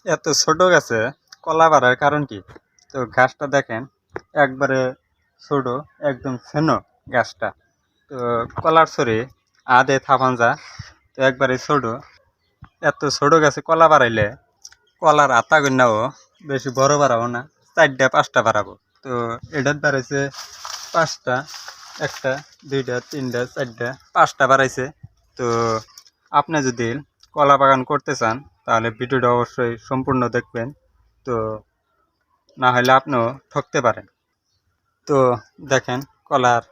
এত ছোট গাছে কলা বাড়ার কারণ কি? তো গাছটা দেখেন একবারে ছোট, একদম ফেনো গাছটা। তো কলার ছড়ি আদে থাপান যা, তো একবারে ছোট। এত ছোট গাছে কলা বাড়াইলে কলার আতা গন্যাও বেশি বড় বাড়াবো না, 4টা 5টা বাড়াবো। তো এটার বাড়াইছে 5টা, 1টা 2টা 3টা 4টা 5টা বাড়াইছে। তো আপনি যদি কলা বাগান করতে চান তাহলে ভিডিওটা অবশ্যই সম্পূর্ণ দেখবেন। তো না হলে আপনিও ঠকতে পারেন। তো দেখেন কলার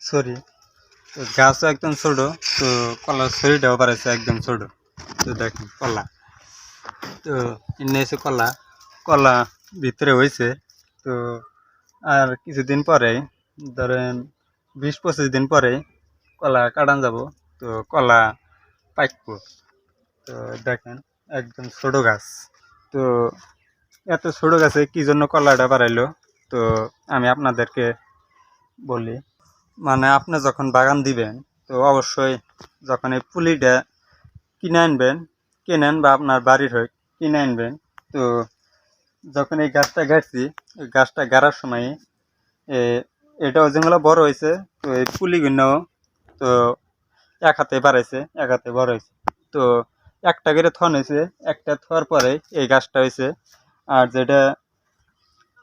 ছড়ি, তো গাছও একদম ছোট, তো কলার ছড়িটাও বাড়াইছে একদম ছোট। তো দেখেন কলা, তো এনে এসে কলা কলা ভিতরে হয়েছে। তো আর কিছুদিন পরে, ধরেন 20-25 দিন পরে কলা কাটান যাব। তো কলা পাকবো। তো দেখেন একদম ছোট গাছ। তো এত ছোট গাছে কি জন্য কলাটা বাড়াইলো, তো আমি আপনাদেরকে বলি। মানে আপনি যখন বাগান দিবেন, তো অবশ্যই যখন এই পুলিটা কিনে আনবেন, কিনেন বা আপনার বাড়ির হয় কিনে আনবেন। তো যখন এই গাছটা গাড়ছি, এই গাছটা গাড়ার সময় এটাও যেগুলো বড় হয়েছে, তো এই পুলিগুলো তো এক হাতে বাড়াইছে, এক হাতে বড় হয়েছে। তো একটা করে থন হয়েছে, একটা থোয়ার পরে এই গাছটা হয়েছে। আর যেটা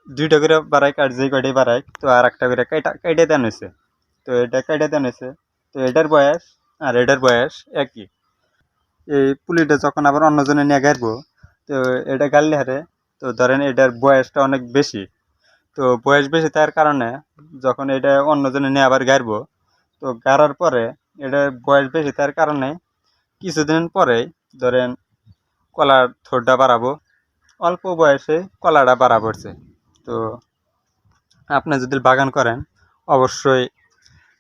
2টা করে বাড়াই, আর যে কয়টাই বাড়াই, তো আর একটা করে কেটে দেন হয়েছে। তো এটা কেটে দেন হয়েছে। তো এটার বয়স আর এটার বয়স একই। এই পুলিটা যখন আবার অন্যজনে নিয়ে গাড়বো, তো এটা গাড়লে হারে, তো ধরেন এটার বয়সটা অনেক বেশি। তো বয়স বেশি তার কারণে যখন এটা অন্যজনে নিয়ে আবার গাড়বো, তো গাড়ার পরে এটার বয়স বেশি তার কারণে কিছুদিন পরে ধরেন কলার থোরটা বাড়াবো, অল্প বয়সে কলাটা বাড়া পড়ছে। তো আপনি যদি বাগান করেন অবশ্যই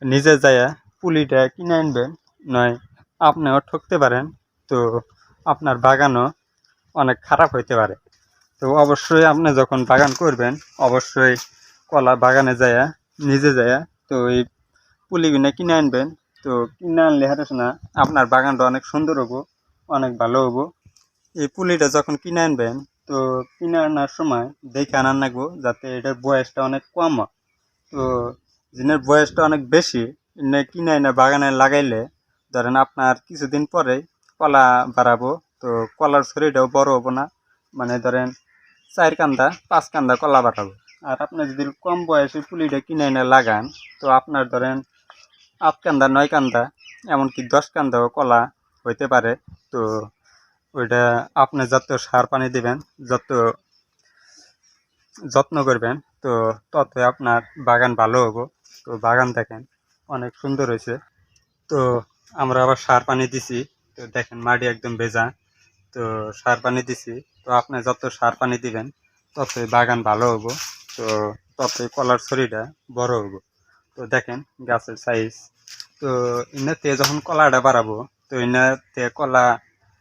নিজে যাইয়া পুলিটা কিনে আনবেন, নয় আপনিও ঠকতে পারেন। তো আপনার বাগানও অনেক খারাপ হইতে পারে। তো অবশ্যই আপনি যখন বাগান করবেন অবশ্যই কলা বাগানে যাইয়া নিজে যাইয়া তো এই পুলিগুলো কিনে আনবেন। তো কিনে আনলে হারে না আপনার বাগানটা অনেক সুন্দর হবো, অনেক ভালো হবো। এই পুলিটা যখন কিনে আনবেন, তো কিনে আনার সময় দেখে আনার লাগবো যাতে এটার বয়সটা অনেক কম হয়। তো জিনের বয়সটা অনেক বেশি, কিনে এনে বাগানে লাগাইলে ধরেন আপনার কিছুদিন পরে কলা বাড়াবো। তো কলার ছড়িটাও বড় হবো না, মানে ধরেন 4 কান্দা 5 কান্দা কলা বাড়াবো। আর আপনি যদি কম বয়সে পুলিটা কিনে এনে লাগান, তো আপনার ধরেন 8 কান্দা 9 কান্দা এমনকি 10 কান্দাও কলা হইতে পারে। তো ওইটা আপনি যত সার পানি দিবেন, যত যত্ন করবেন, তো ততই আপনার বাগান ভালো হবো। তো বাগান দেখেন অনেক সুন্দর হয়েছে। তো আমরা আবার সার পানি দিছি, তো দেখেন মাটি একদম ভেজা। তো সার পানি দিছি, তো আপনি যত সার পানি দিবেন ততই বাগান ভালো হবো। তো ততই কলার ছড়িটা বড় হবো। তো দেখেন গাছের সাইজ। তো ইনাতে যখন কলাটা বাড়াবো, তো ইনাতে কলা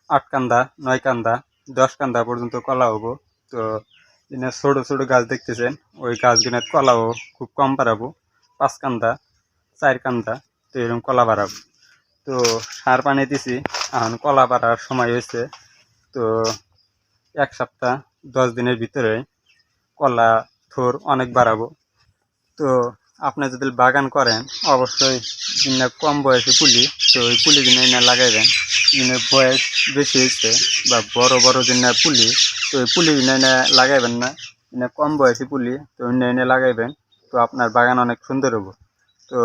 8 কান্দা 9 কান্দা 10 কান্দা পর্যন্ত কলা হবো। তো ইনার ছোট ছোট গাছ দেখতেছেন, ওই গাছগুলোর কলাও খুব কম বাড়াবো, 5 কান্দা 4 কান্দা, তো এরকম কলা বাড়াবো। তো সার পানি দিছি, এখন কলা বাড়ার সময় হয়েছে। তো 1 সপ্তাহ 10 দিনের ভিতরে কলা থোর অনেক বাড়াবো। তো আপনি যদি বাগান করেন অবশ্যই কম বয়সে পুলি, তো ওই পুলি কিনে এনে লাগাইবেন। বয়স বেশি হয়েছে বা বড় বড় পুলি, তো ওই পুলি কিনে এনে লাগাইবেন না। কম বয়সী পুলি তো এনে লাগাইবেন। তো আপনার বাগান অনেক সুন্দর হবো। তো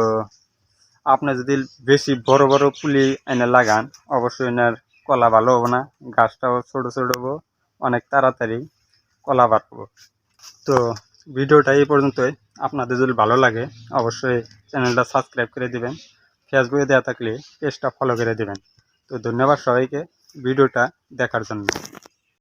আপনি যদি বেশি বড় বড় পুলি এনে লাগান অবশ্যই এনার কলা ভালো হবো না, গাছটাও ছোট ছোট হবো, অনেক তাড়াতাড়ি কলা বাড়বো। তো ভিডিওটা এই পর্যন্তই। আপনাদের যদি ভালো লাগে অবশ্যই চ্যানেলটা সাবস্ক্রাইব করে দিবেন, ফেসবুকে দেওয়া থাকলে পেজটা ফলো করে দিবেন। তো ধন্যবাদ সবাইকে ভিডিওটা দেখার জন্য।